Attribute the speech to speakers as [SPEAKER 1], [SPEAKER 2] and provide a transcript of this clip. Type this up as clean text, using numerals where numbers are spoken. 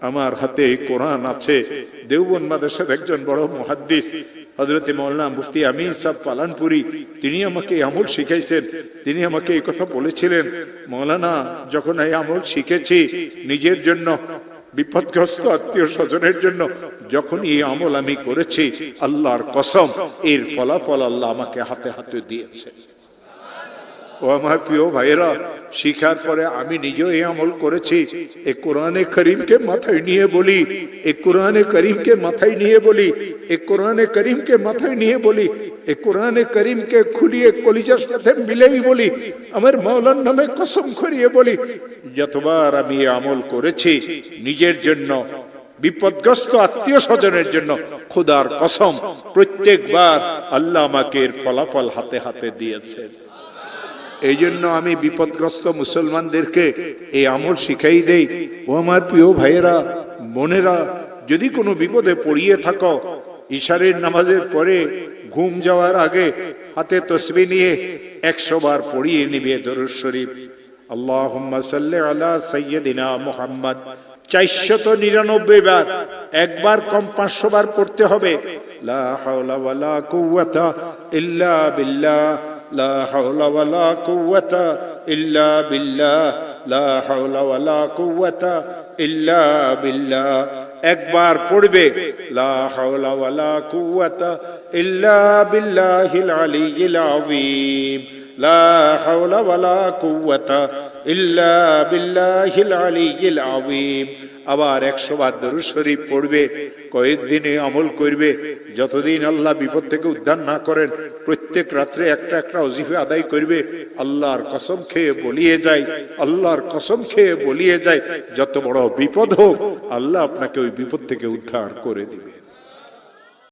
[SPEAKER 1] আমার হাতে কোরআন আছে। দেওবন্দ মাদ্রাসার একজন বড় মুহাদ্দিস হযরত মাওলানা মুফতি আমিন সাহেব পালানপুরি, তিনি আমাকে আমল শিখাইছেন। তিনি আমাকে এই কথা বলেছিলেন, মাওলানা যখন এই আমল শিখেছি নিজের জন্য, বিপদগ্রস্ত আত্মীয় স্বজনের জন্য, যখন এই আমল আমি করেছি, আল্লাহর কসম এর ফলাফল আল্লাহ আমাকে হাতে হাতে দিয়েছে। ও আমার প্রিয় ভাইয়েরা, শিখার পরে আমি নিজেও এই আমল করেছি। এই কোরআনে করিমকে মাথায় নিয়ে বলি, এই কোরআনে করিমকে মাথায় নিয়ে বলি, এই কোরআনে করিমকে মাথায় নিয়ে বলি, এই কোরআনে করিমকে খুলিয়ে কলিজার সাথে মিলেই বলি, আমার মাওলার নামে কসম করিয়ে বলি, যতবার আমি এই আমল করেছি নিজের জন্য, বিপদগ্রস্ত আত্মীয় স্বজনের জন্য, খোদার কসম প্রত্যেকবার আল্লাহ আমাকে এর ফলাফল হাতে হাতে দিয়েছে। এই জন্য আমি বিপদগ্রস্ত মুসলমানদেরকে এই আমল শিখাই দেই। ও আমার প্রিয় ভাইয়েরা, বোনেরা, যদি কোনো বিপদে পড়িয়ে থাকো, ইশারের নামাজের পরে ঘুম যাওয়ার আগে হাতে তসবিহ নিয়ে 100 বার পড়িয়ে নিবে দরুদ শরীফ, আল্লাহুম্মা সাল্লি আলা সাইয়্যিদিনা মুহাম্মদ। 499 বার, একবার কম 500 বার পড়তে হবে। লা হাওলা ওয়ালা কুওয়াতা ইল্লা বিল্লাহ, লা হাওলা ওয়ালা কুওয়াতা ইল্লা বিল্লাহ, লা হাওলা ওয়ালা কুওয়াতা ইল্লা বিল্লাহ। একবার পড়বে লা হাওলা ওয়ালা কুওয়াতা ইল্লা বিল্লাহিল আলিয়্যিল আযীম, লা হাওলা ওয়ালা কুওয়াতা ইল্লা বিল্লাহিল আলিয়্যিল আযীম। আবার 100 বার দরুদ শরীফ পড়বে। কয়েকদিনে আমল করবে, যতদিন আল্লাহ বিপদ থেকে উদ্ধার না করেন প্রত্যেক রাত্রে একটা একটা ওজিফা আদায় করবে। আল্লাহর কসম খেয়ে বলিয়ে যায়, আল্লাহর কসম খেয়ে বলিয়ে যায়, যত বড় বিপদ হোক আল্লাহ আপনাকে ওই বিপদ থেকে উদ্ধার করে দিবে।